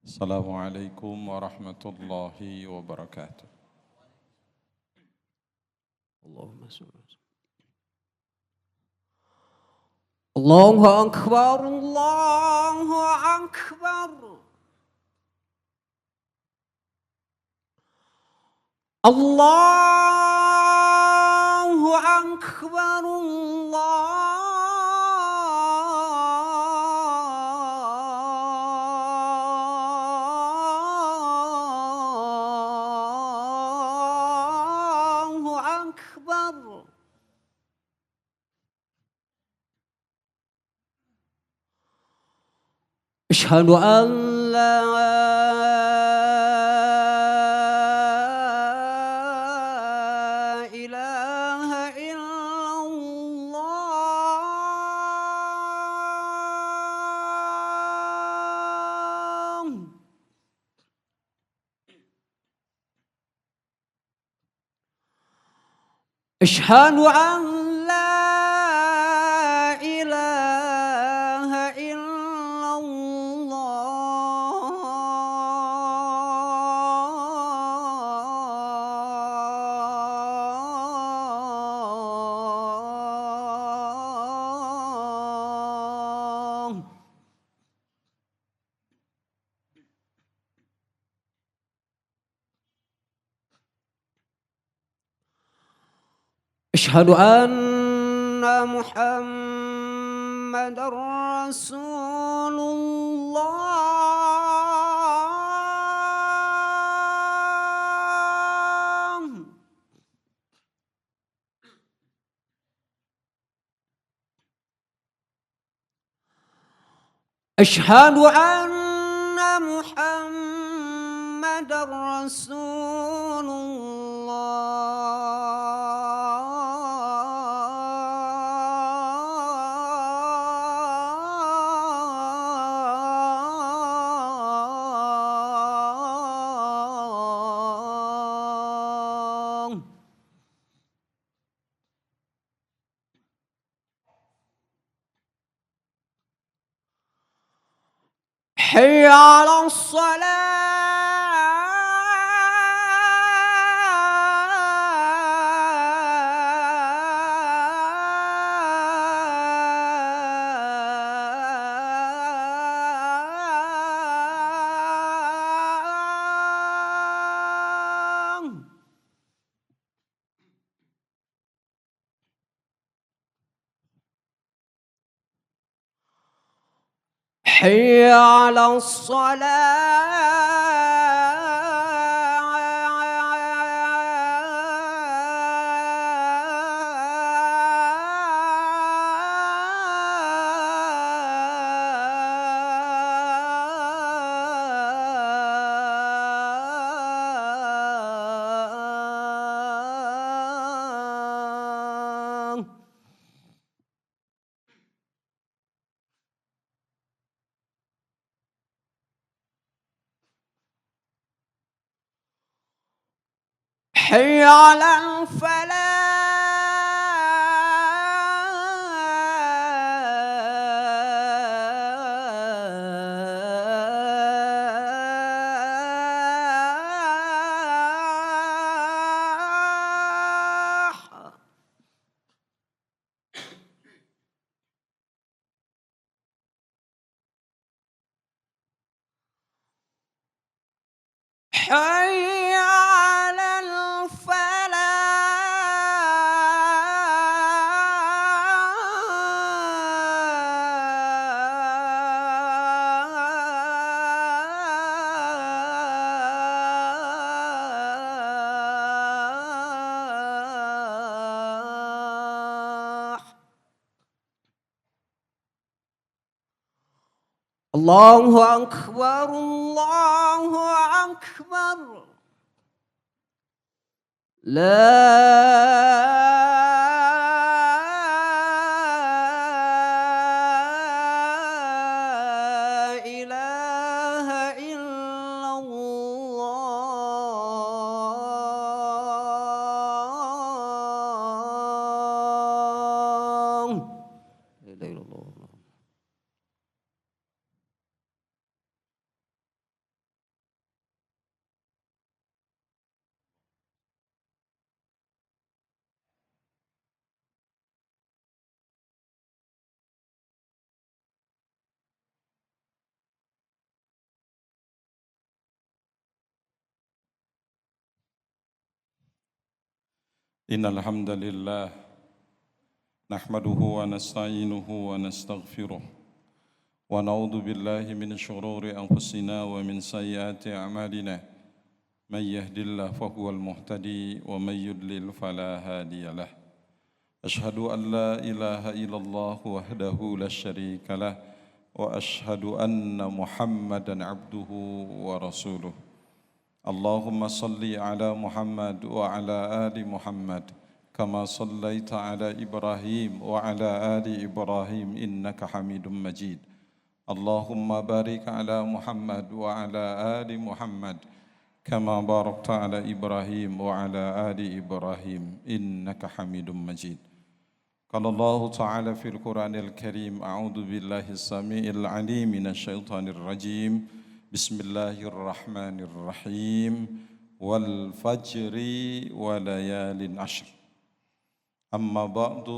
السلام عليكم ورحمة الله وبركاته. اللهم صل وسلم. الله أكبر الله أكبر الله أكبر الله أكبر. أشهد أن لا إله إلا الله. أشهد أن لا إله إلا الله. أشهد أن محمد رسول الله. أشهد أن محمد رسول الله. حي على الصلاة. حي على الصلاة. حي على الفلاح. حي على الفلاح. الله أكبر الله أكبر. لا إن الحمد لله نحمده ونستعينه ونستغفره ونعوذ بالله من شرور أنفسنا ومن سيئات أعمالنا من يهد الله فهو المهتدي ومن يضلل فلا هادي له أشهد أن لا إله إلا الله وحده لا شريك له وأشهد أن محمدا عبده ورسوله اللهم صل على محمد وعلى آل محمد كما صليت على إبراهيم وعلى آل إبراهيم إنك حميد مجيد اللهم بارك على محمد وعلى آل محمد كما باركت على إبراهيم وعلى آل إبراهيم إنك حميد مجيد قال الله تعالى في القرآن الكريم أعوذ بالله السميع العليم من الشيطان الرجيم بسم الله الرحمن الرحيم والفجر وليال عشر أما بعد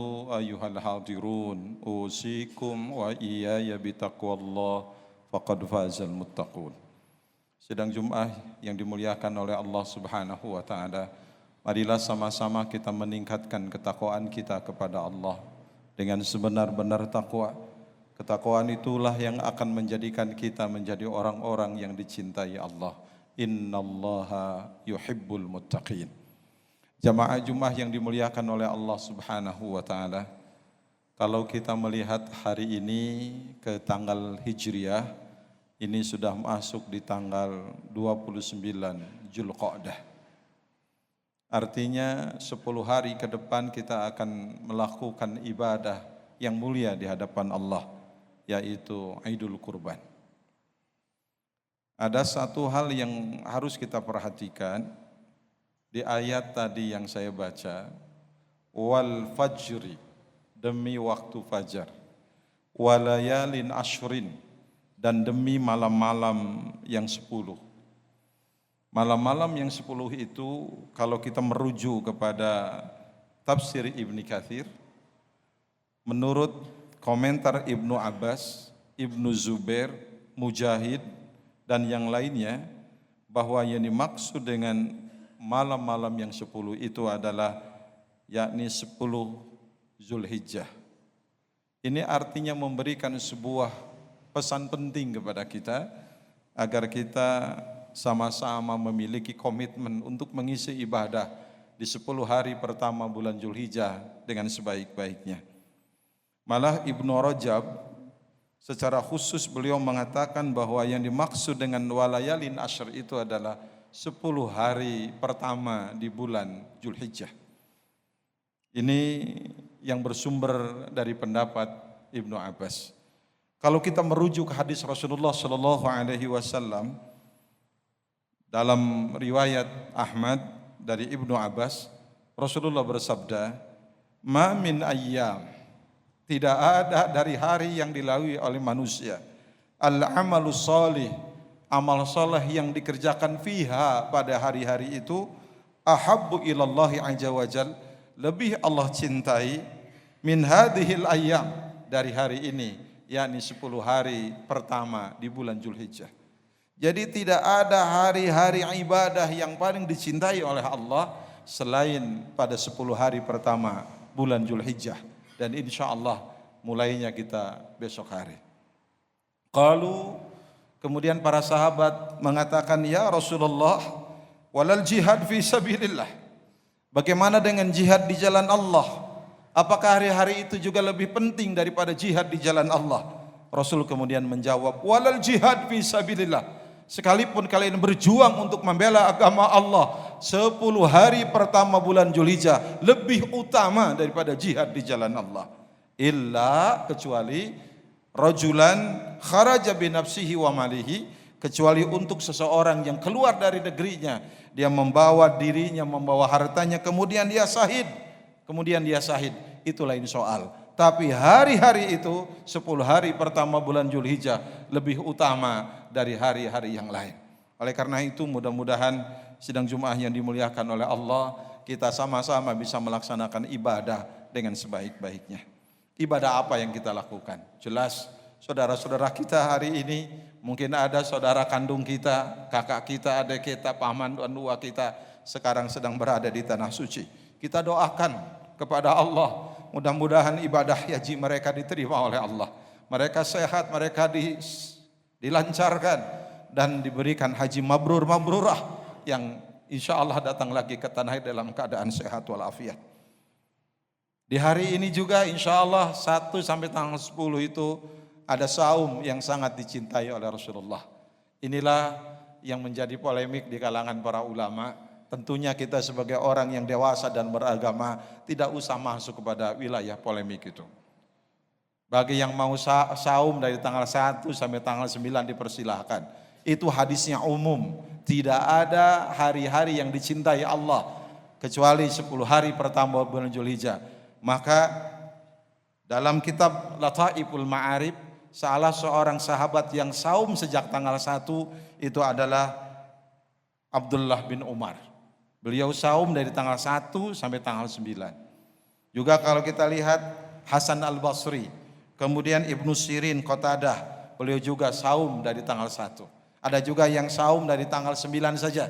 أيها الحاضرون أوصيكم وإياي بتقوى الله فقد فاز المتقون. Sidang Jumat yang dimuliakan oleh Allah Subhanahu wa taala, marilah sama-sama kita meningkatkan ketakwaan kita kepada Allah dengan sebenar-benar takwa. Ketakwaan itulah yang akan menjadikan kita menjadi orang-orang yang dicintai Allah. Innallaha yuhibbul muttaqin. Jamaah Jumat yang dimuliakan oleh Allah Subhanahu wa taala, kalau kita melihat hari ini ke tanggal Hijriah, ini sudah masuk di tanggal 29 Zulqa'dah. Artinya 10 hari ke depan kita akan melakukan ibadah yang mulia di hadapan Allah, yaitu Idul Kurban. Ada satu hal yang harus kita perhatikan di ayat tadi yang saya baca, wal fajri, demi waktu fajar, walayalin ashrin, dan demi malam-malam yang 10. Malam-malam yang 10 itu kalau kita merujuk kepada tafsir Ibnu Katsir, menurut komentar Ibnu Abbas, Ibnu Zubair, Mujahid, dan yang lainnya, bahwa yang dimaksud dengan malam-malam yang 10 itu adalah yakni 10 Zulhijjah. Ini artinya memberikan sebuah pesan penting kepada kita agar kita sama-sama memiliki komitmen untuk mengisi ibadah di 10 hari pertama bulan Zulhijjah dengan sebaik-baiknya. Malah Ibnu Rajab secara khusus beliau mengatakan bahwa yang dimaksud dengan walayalin ashr itu adalah 10 hari pertama di bulan Zulhijjah. Ini yang bersumber dari pendapat Ibnu Abbas. Kalau kita merujuk hadis Rasulullah sallallahu alaihi wasallam dalam riwayat Ahmad dari Ibnu Abbas, Rasulullah bersabda, "Ma min ayyam", tidak ada dari hari yang dilalui oleh manusia, al-amalus salih, amal saleh yang dikerjakan fiha pada hari-hari itu, ahabbu ilallahi azza wajal, lebih Allah cintai, min hadhil ayyam, dari hari ini, yakni 10 hari pertama di bulan Zulhijjah. Jadi tidak ada hari-hari ibadah yang paling dicintai oleh Allah selain pada 10 hari pertama bulan Zulhijjah. Dan insya Allah mulainya kita besok hari. Kemudian para sahabat mengatakan, ya Rasulullah, walal jihad fi sabilillah. Bagaimana dengan jihad di jalan Allah? Apakah hari-hari itu juga lebih penting daripada jihad di jalan Allah? Rasul kemudian menjawab, walal jihad fi sabilillah. Sekalipun kalian berjuang untuk membela agama Allah, 10 hari pertama bulan Zulhijjah lebih utama daripada jihad di jalan Allah. Illa, kecuali rajulan kharaja bi nafsihi wa malihi, kecuali untuk seseorang yang keluar dari negerinya, dia membawa dirinya, membawa hartanya, kemudian dia syahid, itu lain soal. Tapi hari-hari itu 10 hari pertama bulan Zulhijjah lebih utama dari hari-hari yang lain. Oleh karena itu mudah-mudahan sidang Jumat yang dimuliakan oleh Allah, kita sama-sama bisa melaksanakan ibadah dengan sebaik-baiknya. Ibadah apa yang kita lakukan? Jelas saudara-saudara kita hari ini, mungkin ada saudara kandung kita, kakak kita, adik kita, paman dan uwa kita sekarang sedang berada di tanah suci. Kita doakan kepada Allah, mudah-mudahan ibadah haji mereka diterima oleh Allah. Mereka sehat, mereka dilancarkan dan diberikan haji mabrurah yang insya Allah datang lagi ke tanah air dalam keadaan sehat walafiat. Di hari ini juga insya Allah 1 sampai tanggal 10 itu ada saum yang sangat dicintai oleh Rasulullah. Inilah yang menjadi polemik di kalangan para ulama. Tentunya kita sebagai orang yang dewasa dan beragama tidak usah masuk kepada wilayah polemik itu. Bagi yang mau saum dari tanggal 1 sampai tanggal 9 dipersilahkan. Itu hadisnya umum. Tidak ada hari-hari yang dicintai Allah kecuali 10 hari pertama bulan Zulhijjah. Maka dalam kitab Lataiful Ma'arif, salah seorang sahabat yang saum sejak tanggal 1 itu adalah Abdullah bin Umar. Beliau saum dari tanggal 1 sampai tanggal 9. Juga kalau kita lihat Hasan al-Basri, kemudian Ibnu Sirin, Qatadah, beliau juga saum dari tanggal 1. Ada juga yang saum dari tanggal 9 saja.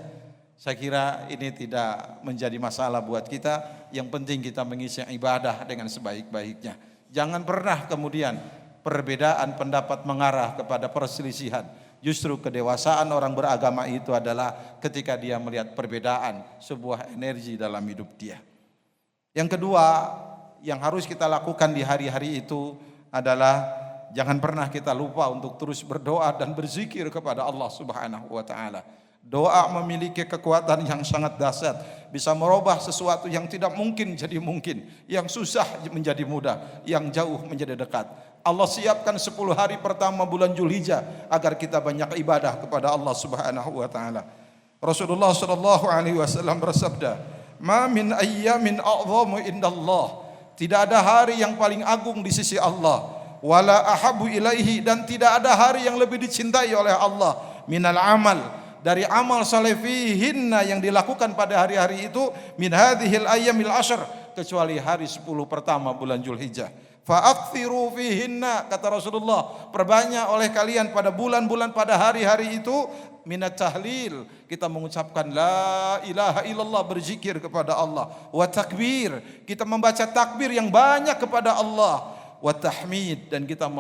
Saya kira ini tidak menjadi masalah buat kita. Yang penting kita mengisi ibadah dengan sebaik-baiknya. Jangan pernah kemudian perbedaan pendapat mengarah kepada perselisihan. Justru kedewasaan orang beragama itu adalah ketika dia melihat perbedaan, sebuah energi dalam hidup dia. Yang kedua, yang harus kita lakukan di hari-hari itu adalah jangan pernah kita lupa untuk terus berdoa dan berzikir kepada Allah Subhanahu wa taala. Doa memiliki kekuatan yang sangat dahsyat, bisa merubah sesuatu yang tidak mungkin jadi mungkin, yang susah menjadi mudah, yang jauh menjadi dekat. Allah siapkan 10 hari pertama bulan Zulhijjah agar kita banyak ibadah kepada Allah Subhanahu wa taala. Rasulullah sallallahu alaihi wasallam bersabda, "Ma min ayyamin a'dhamu indallah." Tidak ada hari yang paling agung di sisi Allah, wala ahabu ilaihi, dan tidak ada hari yang lebih dicintai oleh Allah minal amal, dari amal saleh fihinna yang dilakukan pada hari-hari itu, min hadhil ayyamil ashr, kecuali hari 10 pertama bulan Zulhijjah. Fa'akthiru fihinna, kata Rasulullah, perbanyak oleh kalian pada bulan-bulan pada hari-hari itu minat tahlil, kita mengucapkan la ilaha illallah, berzikir kepada Allah, wa takbir, kita membaca takbir yang banyak kepada Allah, wa tahmid, dan kita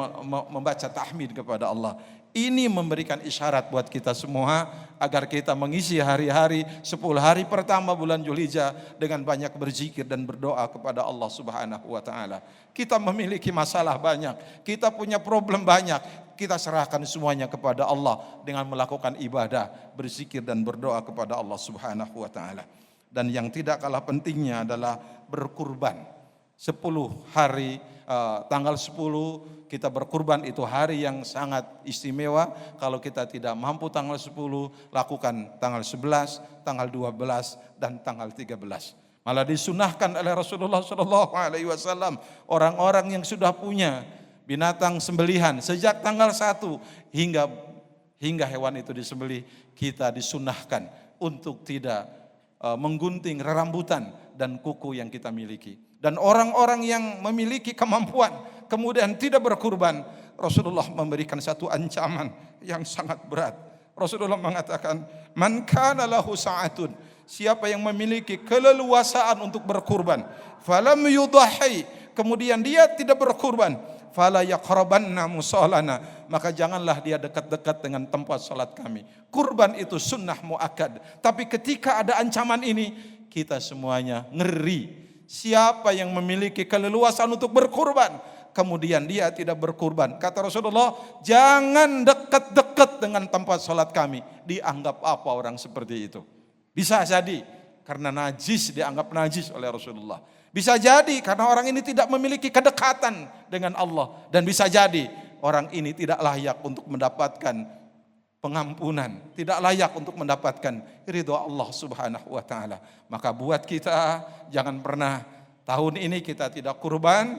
membaca tahmid kepada Allah. Ini memberikan isyarat buat kita semua agar kita mengisi hari-hari 10 hari pertama bulan Zulhijjah dengan banyak berzikir dan berdoa kepada Allah Subhanahu wa taala. Kita memiliki masalah banyak, kita punya problem banyak, kita serahkan semuanya kepada Allah dengan melakukan ibadah, berzikir dan berdoa kepada Allah Subhanahu wa taala. Dan yang tidak kalah pentingnya adalah berkurban. 10 hari tanggal 10 kita berkurban, itu hari yang sangat istimewa. Kalau kita tidak mampu tanggal 10, lakukan tanggal 11, tanggal 12 dan tanggal 13. Malah disunahkan oleh Rasulullah SAW, orang-orang yang sudah punya binatang sembelihan sejak tanggal 1 hingga hewan itu disembelih, kita disunahkan untuk tidak menggunting rerambutan dan kuku yang kita miliki. Dan orang-orang yang memiliki kemampuan kemudian tidak berkurban, Rasulullah memberikan satu ancaman yang sangat berat. Rasulullah mengatakan, man kana lahu sa'atun, siapa yang memiliki keleluasaan untuk berkurban, falam yudhahi, kemudian dia tidak berkurban, fala yaqrabanna musallana, maka janganlah dia dekat-dekat dengan tempat salat kami. Kurban itu sunnah muakkad, tapi ketika ada ancaman ini, kita semuanya ngeri. Siapa yang memiliki keleluasaan untuk berkurban, kemudian dia tidak berkurban, kata Rasulullah, jangan dekat-dekat dengan tempat salat kami. Dianggap apa orang seperti itu? Bisa jadi karena najis, dianggap najis oleh Rasulullah. Bisa jadi karena orang ini tidak memiliki kedekatan dengan Allah, dan bisa jadi orang ini tidak layak untuk mendapatkan pengampunan, tidak layak untuk mendapatkan ridho Allah Subhanahu wa taala. Maka buat kita jangan pernah tahun ini kita tidak kurban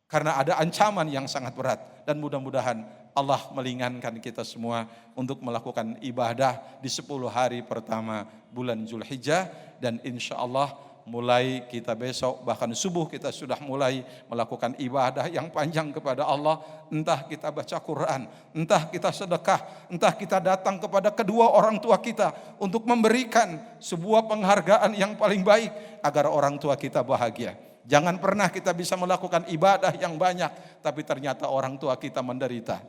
karena ada ancaman yang sangat berat, dan mudah-mudahan Allah meringankan kita semua untuk melakukan ibadah di 10 hari pertama bulan Zulhijjah, dan insya Allah mulai kita besok bahkan subuh kita sudah mulai melakukan ibadah yang panjang kepada Allah. Entah kita baca Quran, entah kita sedekah, entah kita datang kepada kedua orang tua kita untuk memberikan sebuah penghargaan yang paling baik agar orang tua kita bahagia. Jangan pernah kita bisa melakukan ibadah yang banyak tapi ternyata orang tua kita menderita.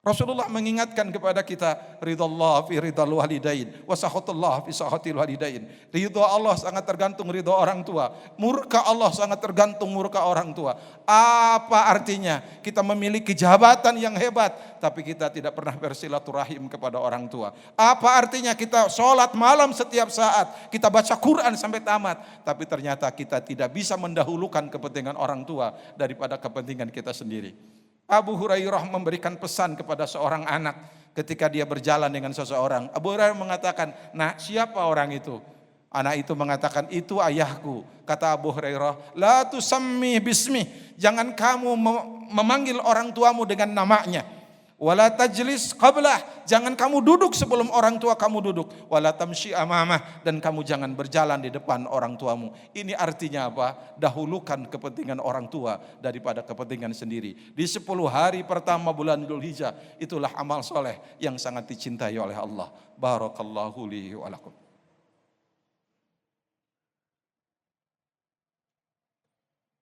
Rasulullah mengingatkan kepada kita, ridallah fi ridal walidain, wa sakhatullah fi sakhatil walidain. Ridha Allah sangat tergantung ridha orang tua. Murka Allah sangat tergantung murka orang tua. Apa artinya? Kita memiliki jabatan yang hebat, tapi kita tidak pernah bersilaturahim kepada orang tua. Apa artinya kita sholat malam setiap saat, kita baca Quran sampai tamat, tapi ternyata kita tidak bisa mendahulukan kepentingan orang tua daripada kepentingan kita sendiri. Abu Hurairah memberikan pesan kepada seorang anak ketika dia berjalan dengan seseorang. Abu Hurairah mengatakan, "Nah, siapa orang itu?" Anak itu mengatakan, "Itu ayahku." Kata Abu Hurairah, "La tusammi bismi." Jangan kamu memanggil orang tuamu dengan namanya. Wala tajlis qablah, jangan kamu duduk sebelum orang tua kamu duduk. Wala tamshi amamah, dan kamu jangan berjalan di depan orang tuamu. Ini artinya apa? Dahulukan kepentingan orang tua daripada kepentingan sendiri. Di 10 hari pertama bulan Dzulhijjah, itulah amal soleh yang sangat dicintai oleh Allah. Barakallahu li wa lakum.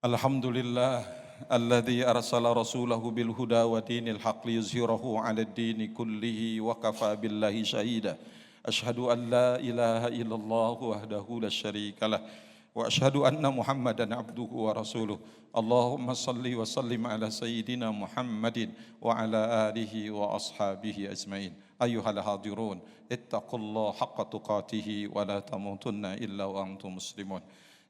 Alhamdulillah الذي أرسل رسوله بالهدى ودين الحق ليظهره على الدين كله وكفى بالله شهيدا أشهد أن لا إله إلا الله وحده لا شريك له وأشهد أن محمدا عبده ورسوله اللهم صل وسلم على سيدنا محمد وعلى آله وأصحابه أجمعين أيها الحاضرون اتقوا الله حق تقاته ولا تموتن إلا وأنتم مسلمون.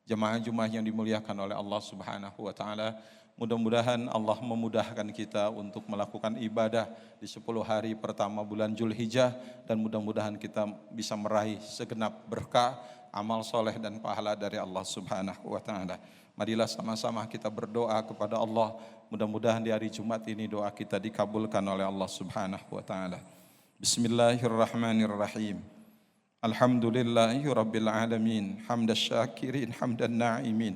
Jemaah-jemaah yang dimuliakan oleh Allah Subhanahu wa taala, mudah-mudahan Allah memudahkan kita untuk melakukan ibadah di 10 hari pertama bulan Dzulhijjah, dan mudah-mudahan kita bisa meraih segenap berkah, amal soleh dan pahala dari Allah Subhanahu wa taala. Marilah sama-sama kita berdoa kepada Allah, mudah-mudahan di hari Jumat ini doa kita dikabulkan oleh Allah Subhanahu wa taala. Bismillahirrahmanirrahim. Alhamdulillahi rabbil alamin, hamdas syakirin hamdan na'imin,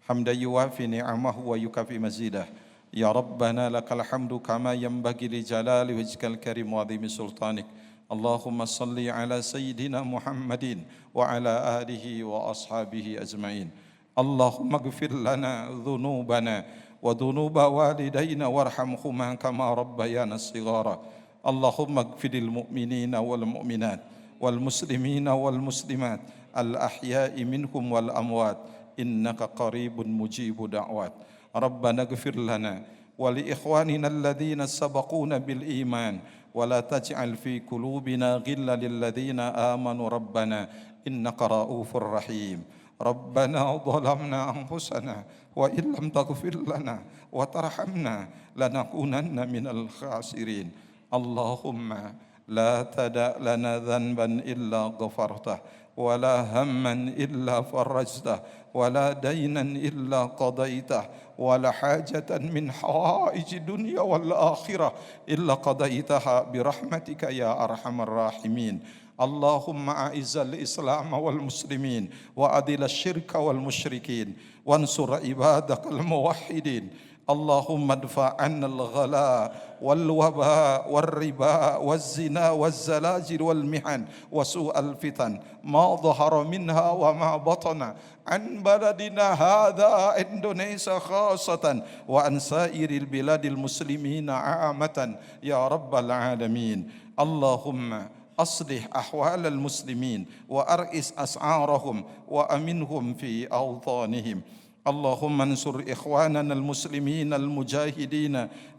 hamdan yuwafi ni'amahu wa yukafi mazidah. Ya Rabbana lakal hamdu kama yanbaghi li jalali wajhikal karim wa azimi sultanik. Allahumma salli ala sayyidina Muhammadin wa ala alihi wa ashabihi ajma'in. Allahumma ighfir lana dhunubana wa dhunuba walidayna warhamhuma kama rabbayana shighara. Allahumma ighfiril mu'minina wal mu'minat wal muslimina wal muslimat al ahya'i minhum wal amwat innaka qaribun mujibu da'wat. Rabbana ighfir lana wa li ikhwanina alladhina sabaquna bil iman wa la taj'al fi qulubina ghillan lil ladzina amanu rabbana innaka ra'ufur rahim. Rabbana dhalamna anfusana wa illam taghfir lana wa tarhamna lanakunanna minal khasirin. Allahumma لا تدع لنا ذنبا إلا غفرته ولا هما إلا فرجته ولا دينا إلا قضيته ولا حاجة من حوائج الدنيا والآخرة إلا قضيتها برحمتك يا أرحم الراحمين. اللهم أعز الإسلام والمسلمين وأذل الشرك والمشركين وانصر عبادك الموحدين. اللهم ادفع عنا الغلاء والوباء والربا والزنا والزلازل والمحن وسوء الفتن ما ظهر منها وما بطن عن بلدنا هذا إندونيسيا خاصة وعن سائر البلاد المسلمين عامة يا رب العالمين. اللهم أصلح أحوال المسلمين وأرئس أسعارهم وأمنهم في أوطانهم. اللهم انصر إخواننا المسلمين المجاهدين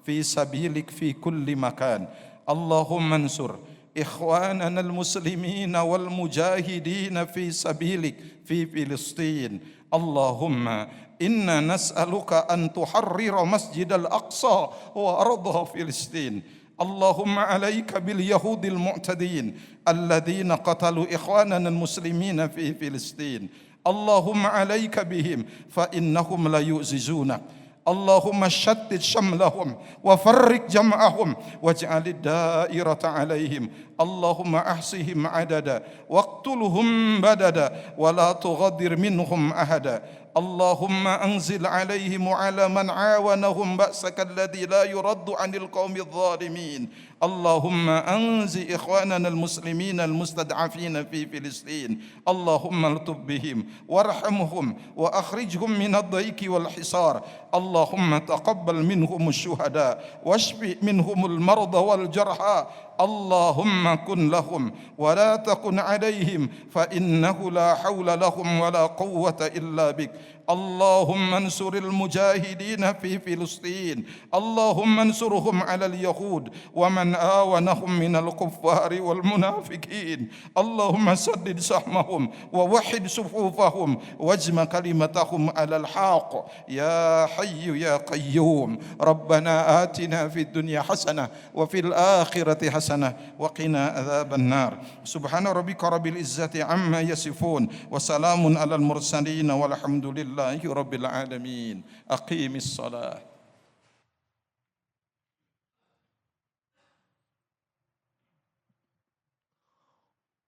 في سبيلك في كل مكان. اللهم انصر إخواننا المسلمين والمجاهدين في سبيلك في فلسطين. اللهم إنا نسألك أن تحرر مسجد الأقصى وأرض فلسطين. اللهم عليك باليهود المعتدين الذين قتلوا إخواننا المسلمين في فلسطين. اللهم عليك بهم فإنهم لا يعجزونك. اللهم شتت شملهم وفرق جمعهم واجعل الدائرة عليهم اللهم أحصهم عددا واقتلهم بددا ولا تغادر منهم أحدا اللهم أنزل عليهم وعلى من عاونهم بأسك الذي لا يرد عن القوم الظالمين اللهم أنزل إخواننا المسلمين المستضعفين في فلسطين اللهم الطف بهم وارحمهم وأخرجهم من الضيق والحصار اللهم تقبل منهم الشهداء واشف منهم المرضى والجرحى اللهم كن لهم ولا تكن عليهم فإنه لا حول لهم ولا قوة إلا بك اللهم انصر المجاهدين في فلسطين اللهم انصرهم على اليهود ومن آونهم من الكفار والمنافقين اللهم سدد سهمهم ووحد صفوفهم واجمع كلمتهم على الحق يا حي يا قيوم ربنا آتنا في الدنيا حسنة وفي الآخرة حسنة وقنا عذاب النار سبحان ربك رب العزة عما يصفون وسلام على المرسلين والحمد لله رب العالمين أقيم الصلاة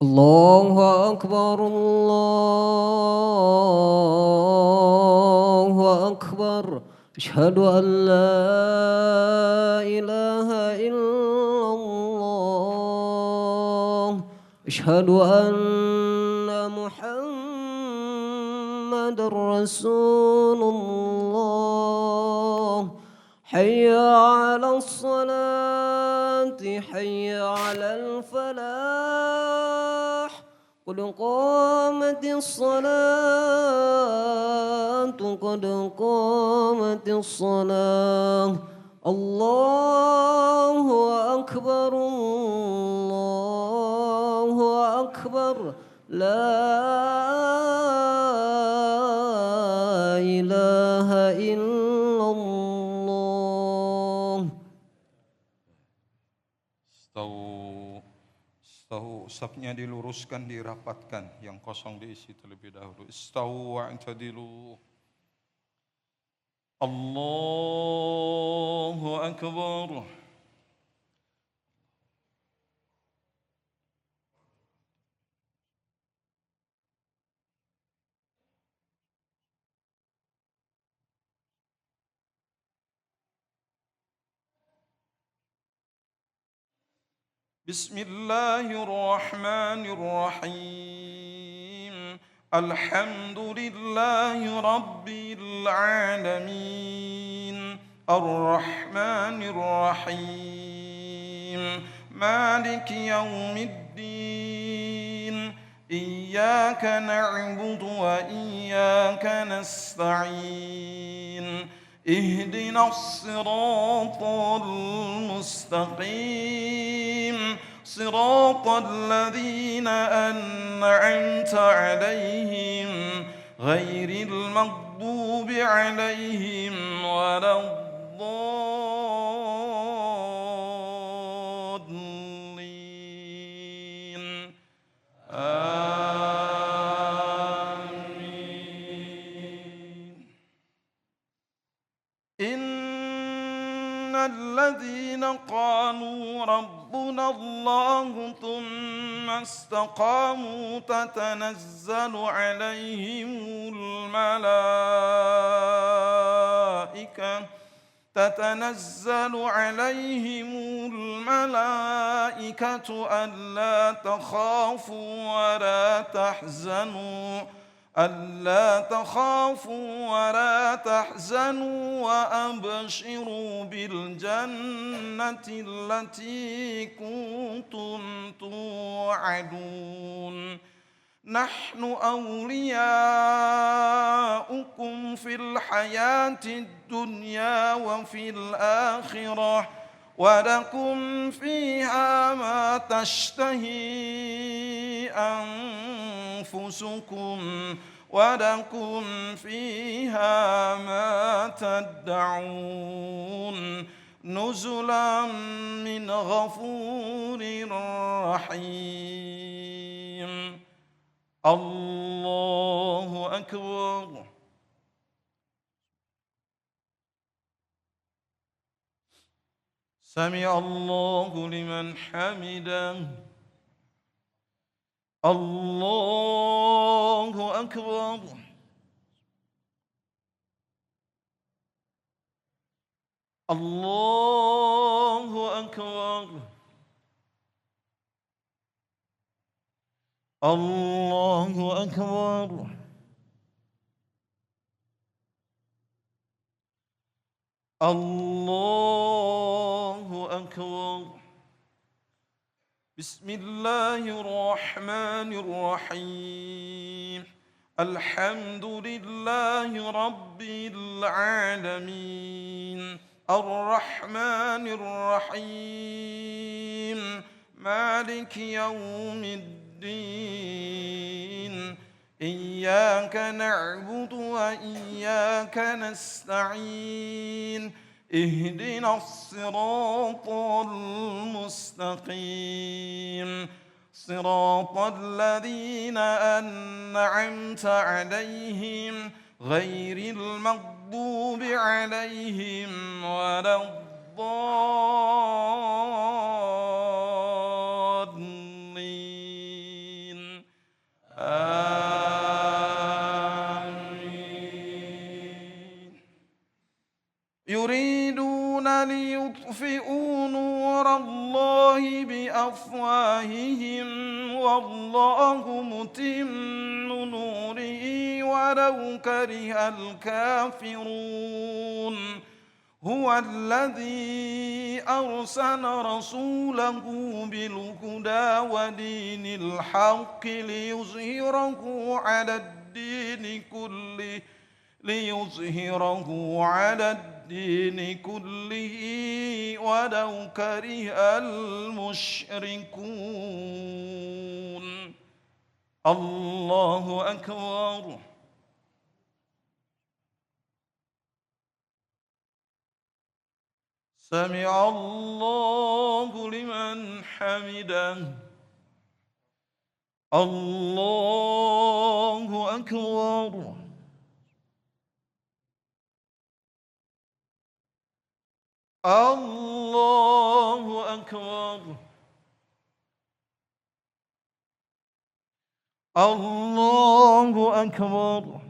الله أكبر الله أكبر أشهد أن لا إله إلا الله أشهد أن محمد رسول الله حي على الصلاة حي على الفلاح قد قامت الصلاة قد قامت الصلاة الله أكبر الله أكبر لا إله إلا الله Safnya diluruskan, dirapatkan, yang kosong diisi terlebih dahulu. Istawu wa'tadilu. Allahu Akbar. بسم الله الرحمن الرحيم الحمد لله رب العالمين الرحمن الرحيم مالك يوم الدين إياك نعبد وإياك نستعين اهدنا الصراط المستقيم صراط الذين أنعمت عليهم غير المغضوب عليهم ولا الضالين إن الذين قالوا ربنا الله ثم استقاموا تتنزل عليهم الملائكة ألا تخافوا ولا تحزنوا وأبشروا بالجنة التي كنتم توعدون نحن أولياؤكم في الحياة الدنيا وفي الآخرة ولكم فيها ما تشتهي أنفسكم ولكم فيها ما تدعون نزلا من غفور رحيم الله أكبر سمع الله لمن حمده الله أكبر الله أكبر الله أكبر الله أكبر بسم الله الرحمن الرحيم الحمد لله رب العالمين الرحمن الرحيم مالك يوم الدين إياك نعبد وإياك نستعين اهدنا الصراط المستقيم صراط الذين أنعمت عليهم غير المغضوب عليهم ولا الضالين آمين يريدون ليطفئوا نور الله بأفواههم والله متم نوره ولو كره الكافرون هو الذي أرسل رسوله بالهدى ودين الحق ليظهره على الدين كله ولو كره المشركون الله أكبر سمع الله لمن حمده الله أكبر الله أكبر الله أكبر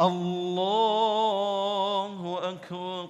الله أكبر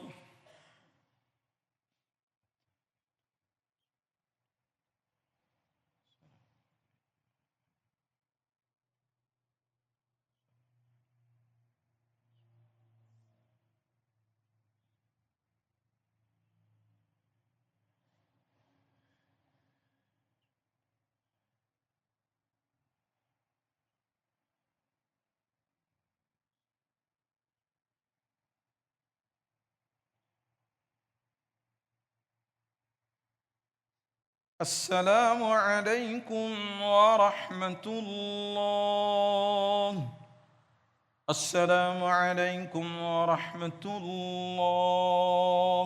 السلام عليكم ورحمة الله السلام عليكم ورحمة الله